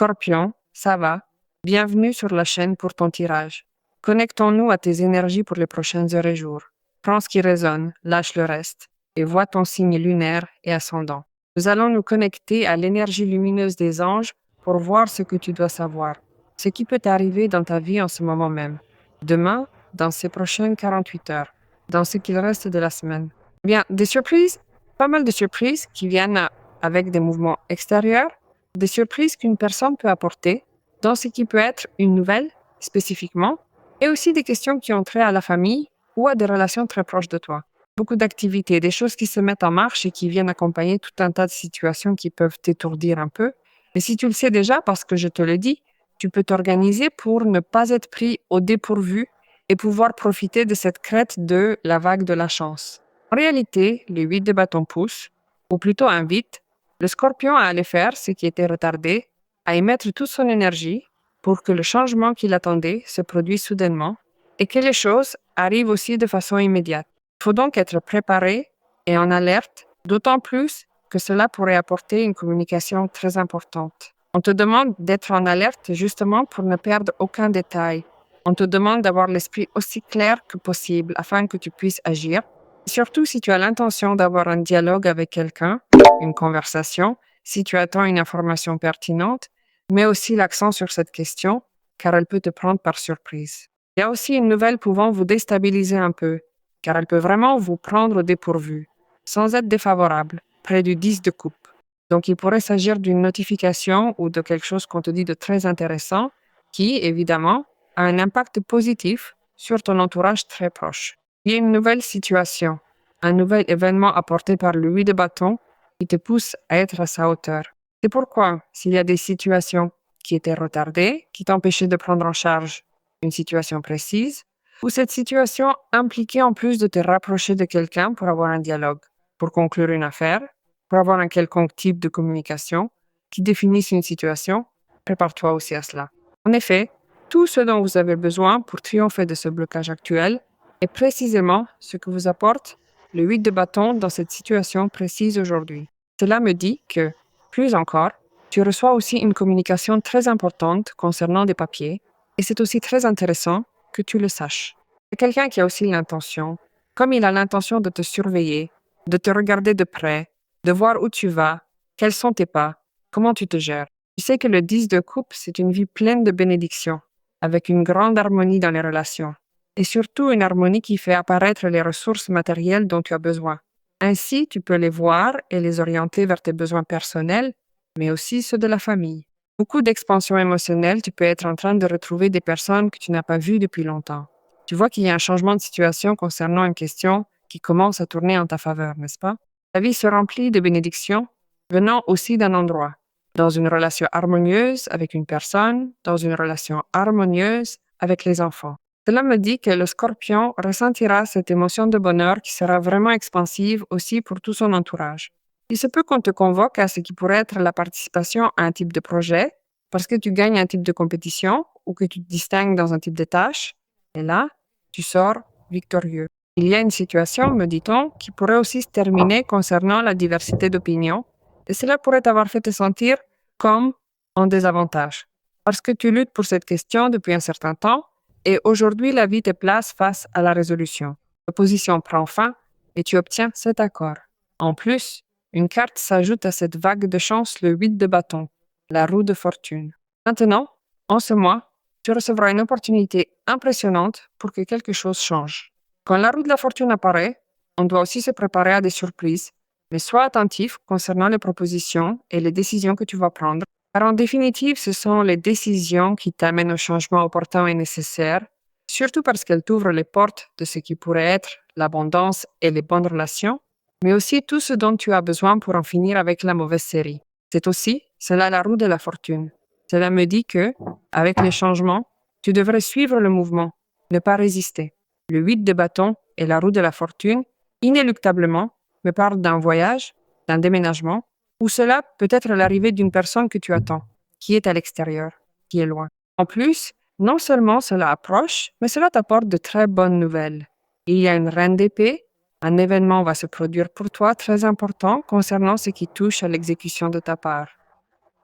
Scorpion, ça va. Bienvenue sur la chaîne pour ton tirage. Connectons-nous à tes énergies pour les prochaines heures et jours. Prends ce qui résonne, lâche le reste, et vois ton signe lunaire et ascendant. Nous allons nous connecter à l'énergie lumineuse des anges pour voir ce que tu dois savoir, ce qui peut t'arriver dans ta vie en ce moment même, demain, dans ces prochaines 48 heures, dans ce qu'il reste de la semaine. Bien, des surprises, pas mal de surprises qui viennent avec des mouvements extérieurs, des surprises qu'une personne peut apporter, dans ce qui peut être une nouvelle spécifiquement, et aussi des questions qui ont trait à la famille ou à des relations très proches de toi. Beaucoup d'activités, des choses qui se mettent en marche et qui viennent accompagner tout un tas de situations qui peuvent t'étourdir un peu. Mais si tu le sais déjà, parce que je te le dis, tu peux t'organiser pour ne pas être pris au dépourvu et pouvoir profiter de cette crête de la vague de la chance. En réalité, le 8 de bâton pousse, ou plutôt invite, le scorpion à aller faire ce qui était retardé, à y mettre toute son énergie pour que le changement qu'il attendait se produise soudainement et que les choses arrivent aussi de façon immédiate. Il faut donc être préparé et en alerte, d'autant plus que cela pourrait apporter une communication très importante. On te demande d'être en alerte justement pour ne perdre aucun détail. On te demande d'avoir l'esprit aussi clair que possible afin que tu puisses agir. Surtout si tu as l'intention d'avoir un dialogue avec quelqu'un, une conversation, si tu attends une information pertinente, mets aussi l'accent sur cette question car elle peut te prendre par surprise. Il y a aussi une nouvelle pouvant vous déstabiliser un peu, car elle peut vraiment vous prendre au dépourvu, sans être défavorable, près du 10 de coupe. Donc il pourrait s'agir d'une notification ou de quelque chose qu'on te dit de très intéressant qui, évidemment, a un impact positif sur ton entourage très proche. Il y a une nouvelle situation, un nouvel événement apporté par le 8 de bâton qui te pousse à être à sa hauteur. C'est pourquoi, s'il y a des situations qui étaient retardées, qui t'empêchaient de prendre en charge une situation précise, ou cette situation impliquait en plus de te rapprocher de quelqu'un pour avoir un dialogue, pour conclure une affaire, pour avoir un quelconque type de communication qui définisse une situation, prépare-toi aussi à cela. En effet, tout ce dont vous avez besoin pour triompher de ce blocage actuel est précisément ce que vous apporte le 8 de bâton dans cette situation précise aujourd'hui. Cela me dit que, plus encore, tu reçois aussi une communication très importante concernant des papiers, et c'est aussi très intéressant que tu le saches. C'est quelqu'un qui a aussi l'intention, comme il a l'intention de te surveiller, de te regarder de près, de voir où tu vas, quels sont tes pas, comment tu te gères. Tu sais que le 10 de coupe, c'est une vie pleine de bénédictions, avec une grande harmonie dans les relations, et surtout une harmonie qui fait apparaître les ressources matérielles dont tu as besoin. Ainsi, tu peux les voir et les orienter vers tes besoins personnels, mais aussi ceux de la famille. Beaucoup d'expansion émotionnelle, tu peux être en train de retrouver des personnes que tu n'as pas vues depuis longtemps. Tu vois qu'il y a un changement de situation concernant une question qui commence à tourner en ta faveur, n'est-ce pas? Ta vie se remplit de bénédictions venant aussi d'un endroit, dans une relation harmonieuse avec une personne, dans une relation harmonieuse avec les enfants. Cela me dit que le scorpion ressentira cette émotion de bonheur qui sera vraiment expansive aussi pour tout son entourage. Il se peut qu'on te convoque à ce qui pourrait être la participation à un type de projet parce que tu gagnes un type de compétition ou que tu te distingues dans un type de tâche. Et là, tu sors victorieux. Il y a une situation, me dit-on, qui pourrait aussi se terminer concernant la diversité d'opinions et cela pourrait t'avoir fait te sentir comme en désavantage parce que tu luttes pour cette question depuis un certain temps et aujourd'hui la vie te place face à la résolution. L'opposition prend fin et tu obtiens cet accord. En plus, une carte s'ajoute à cette vague de chance, le 8 de bâton, la roue de fortune. Maintenant, en ce mois, tu recevras une opportunité impressionnante pour que quelque chose change. Quand la roue de la fortune apparaît, on doit aussi se préparer à des surprises, mais sois attentif concernant les propositions et les décisions que tu vas prendre, car en définitive, ce sont les décisions qui t'amènent au changement opportun et nécessaire, surtout parce qu'elles t'ouvrent les portes de ce qui pourrait être l'abondance et les bonnes relations, mais aussi tout ce dont tu as besoin pour en finir avec la mauvaise série. C'est aussi cela la roue de la fortune. Cela me dit que, avec les changements, tu devrais suivre le mouvement, ne pas résister. Le 8 de bâton et la roue de la fortune, inéluctablement, me parlent d'un voyage, d'un déménagement, ou cela peut être l'arrivée d'une personne que tu attends, qui est à l'extérieur, qui est loin. En plus, non seulement cela approche, mais cela t'apporte de très bonnes nouvelles. Il y a une reine d'épée. Un événement va se produire pour toi très important concernant ce qui touche à l'exécution de ta part.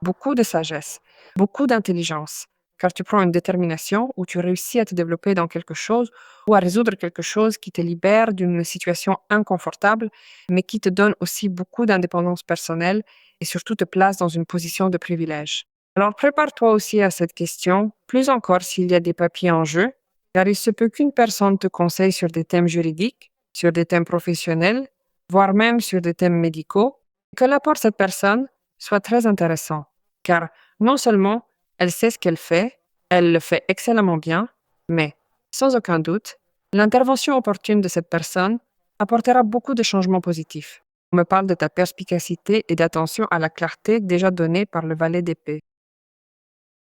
beaucoup de sagesse, beaucoup d'intelligence, car tu prends une détermination où tu réussis à te développer dans quelque chose ou à résoudre quelque chose qui te libère d'une situation inconfortable, mais qui te donne aussi beaucoup d'indépendance personnelle et surtout te place dans une position de privilège. Alors prépare-toi aussi à cette question, plus encore s'il y a des papiers en jeu, car il se peut qu'une personne te conseille sur des thèmes juridiques, sur des thèmes professionnels, voire même sur des thèmes médicaux, et que l'apport de cette personne soit très intéressant, car non seulement elle sait ce qu'elle fait, elle le fait excellemment bien, mais, sans aucun doute, l'intervention opportune de cette personne apportera beaucoup de changements positifs. On me parle de ta perspicacité et d'attention à la clarté déjà donnée par le valet d'épée.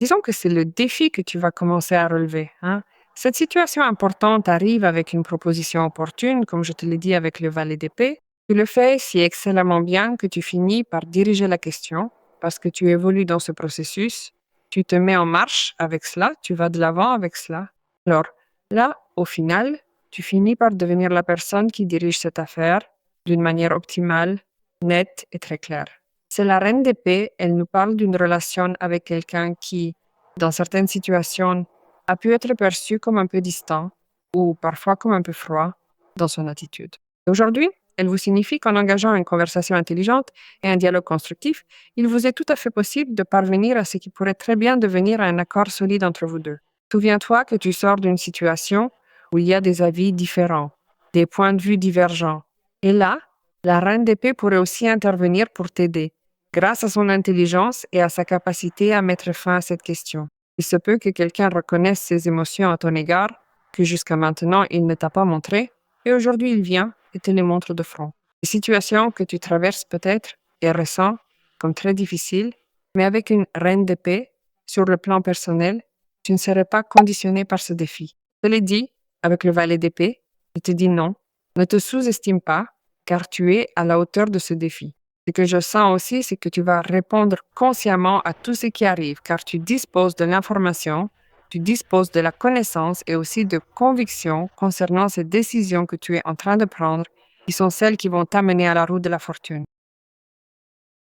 Disons que c'est le défi que tu vas commencer à relever, hein. Cette situation importante arrive avec une proposition opportune, comme je te l'ai dit avec le valet d'épée. Tu le fais si excellemment bien que tu finis par diriger la question, parce que tu évolues dans ce processus, tu te mets en marche avec cela, tu vas de l'avant avec cela. Alors, là, au final, tu finis par devenir la personne qui dirige cette affaire d'une manière optimale, nette et très claire. C'est la reine d'épée, elle nous parle d'une relation avec quelqu'un qui, dans certaines situations, a pu être perçu comme un peu distant ou parfois comme un peu froid dans son attitude. Aujourd'hui, elle vous signifie qu'en engageant une conversation intelligente et un dialogue constructif, il vous est tout à fait possible de parvenir à ce qui pourrait très bien devenir un accord solide entre vous deux. Souviens-toi que tu sors d'une situation où il y a des avis différents, des points de vue divergents. Et là, la reine d'épée pourrait aussi intervenir pour t'aider, grâce à son intelligence et à sa capacité à mettre fin à cette question. Il se peut que quelqu'un reconnaisse ses émotions à ton égard, que jusqu'à maintenant il ne t'a pas montré, et aujourd'hui il vient et te les montre de front. Les situations que tu traverses peut-être et ressens comme très difficiles, mais avec une reine d'épée, sur le plan personnel, tu ne serais pas conditionné par ce défi. Je te l'ai dit, avec le valet d'épée, je te dis non, ne te sous-estime pas, car tu es à la hauteur de ce défi. Ce que je sens aussi, c'est que tu vas répondre consciemment à tout ce qui arrive, car tu disposes de l'information, tu disposes de la connaissance et aussi de conviction concernant ces décisions que tu es en train de prendre, qui sont celles qui vont t'amener à la roue de la fortune.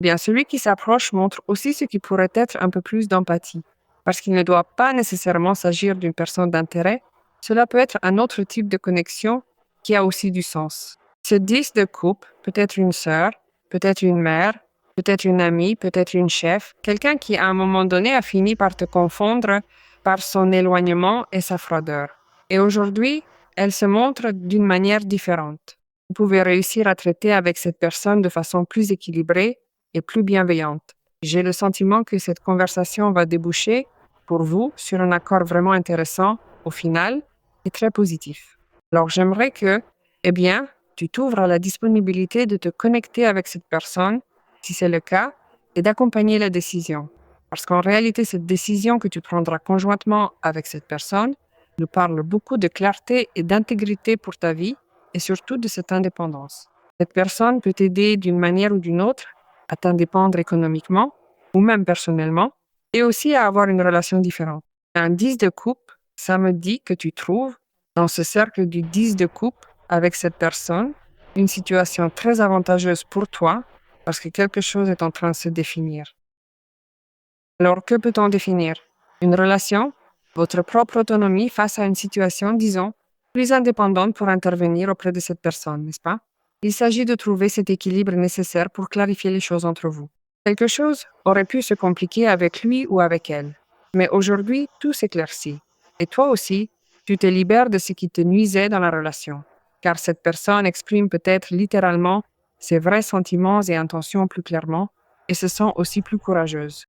Bien, celui qui s'approche montre aussi ce qui pourrait être un peu plus d'empathie, parce qu'il ne doit pas nécessairement s'agir d'une personne d'intérêt, cela peut être un autre type de connexion qui a aussi du sens. Ce 10 de coupe peut être une sœur, peut-être une mère, peut-être une amie, peut-être une chef, quelqu'un qui à un moment donné a fini par te confondre par son éloignement et sa froideur. Et aujourd'hui, elle se montre d'une manière différente. Vous pouvez réussir à traiter avec cette personne de façon plus équilibrée et plus bienveillante. J'ai le sentiment que cette conversation va déboucher pour vous sur un accord vraiment intéressant au final et très positif. Alors j'aimerais que, eh bien, tu t'ouvres à la disponibilité de te connecter avec cette personne, si c'est le cas, et d'accompagner la décision. Parce qu'en réalité, cette décision que tu prendras conjointement avec cette personne nous parle beaucoup de clarté et d'intégrité pour ta vie et surtout de cette indépendance. Cette personne peut t'aider d'une manière ou d'une autre à t'indépendre économiquement ou même personnellement et aussi à avoir une relation différente. Un 10 de coupe, ça me dit que tu trouves dans ce cercle du 10 de coupe avec cette personne une situation très avantageuse pour toi parce que quelque chose est en train de se définir. Alors, que peut-on définir? Une relation, votre propre autonomie face à une situation, disons, plus indépendante pour intervenir auprès de cette personne, n'est-ce pas? Il s'agit de trouver cet équilibre nécessaire pour clarifier les choses entre vous. Quelque chose aurait pu se compliquer avec lui ou avec elle. Mais aujourd'hui, tout s'éclaircit. Et toi aussi, tu te libères de ce qui te nuisait dans la relation. Car cette personne exprime peut-être littéralement ses vrais sentiments et intentions plus clairement et se sent aussi plus courageuse.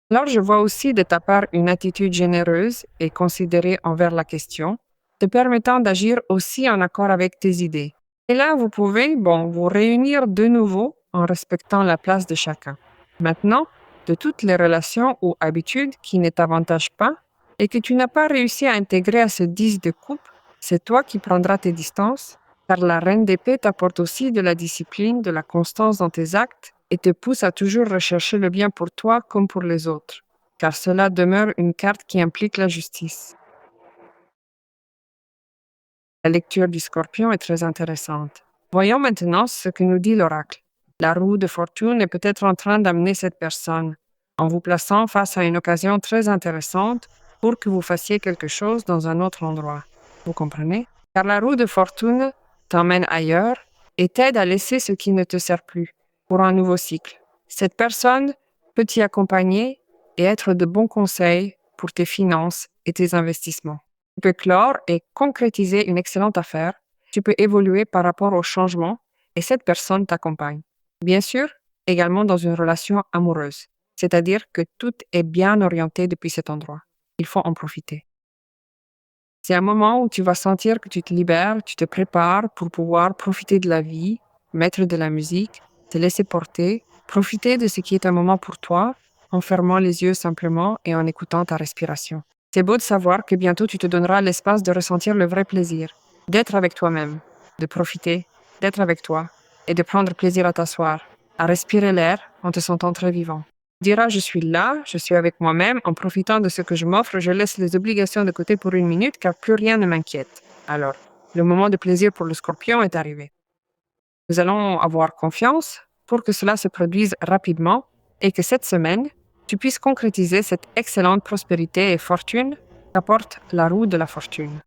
Alors, je vois aussi de ta part une attitude généreuse et considérée envers la question, te permettant d'agir aussi en accord avec tes idées. Et là, vous pouvez, vous réunir de nouveau en respectant la place de chacun. Maintenant, de toutes les relations ou habitudes qui ne t'avantagent pas et que tu n'as pas réussi à intégrer à ce 10 de coupe, c'est toi qui prendras tes distances, car la reine d'épée t'apporte aussi de la discipline, de la constance dans tes actes et te pousse à toujours rechercher le bien pour toi comme pour les autres, car cela demeure une carte qui implique la justice. La lecture du Scorpion est très intéressante. Voyons maintenant ce que nous dit l'oracle. La roue de fortune est peut-être en train d'amener cette personne en vous plaçant face à une occasion très intéressante pour que vous fassiez quelque chose dans un autre endroit. Vous comprenez? Car la roue de fortune t'emmène ailleurs et t'aide à laisser ce qui ne te sert plus pour un nouveau cycle. Cette personne peut t'y accompagner et être de bons conseils pour tes finances et tes investissements. Tu peux clore et concrétiser une excellente affaire. Tu peux évoluer par rapport au changement et cette personne t'accompagne. Bien sûr, également dans une relation amoureuse, c'est-à-dire que tout est bien orienté depuis cet endroit. Il faut en profiter. C'est un moment où tu vas sentir que tu te libères, tu te prépares pour pouvoir profiter de la vie, mettre de la musique, te laisser porter, profiter de ce qui est un moment pour toi, en fermant les yeux simplement et en écoutant ta respiration. C'est beau de savoir que bientôt tu te donneras l'espace de ressentir le vrai plaisir, d'être avec toi-même, de profiter, d'être avec toi et de prendre plaisir à t'asseoir, à respirer l'air en te sentant très vivant. Tu diras, je suis là, je suis avec moi-même, en profitant de ce que je m'offre, je laisse les obligations de côté pour une minute car plus rien ne m'inquiète. Alors, le moment de plaisir pour le scorpion est arrivé. Nous allons avoir confiance pour que cela se produise rapidement et que cette semaine, tu puisses concrétiser cette excellente prospérité et fortune qu'apporte la roue de la fortune.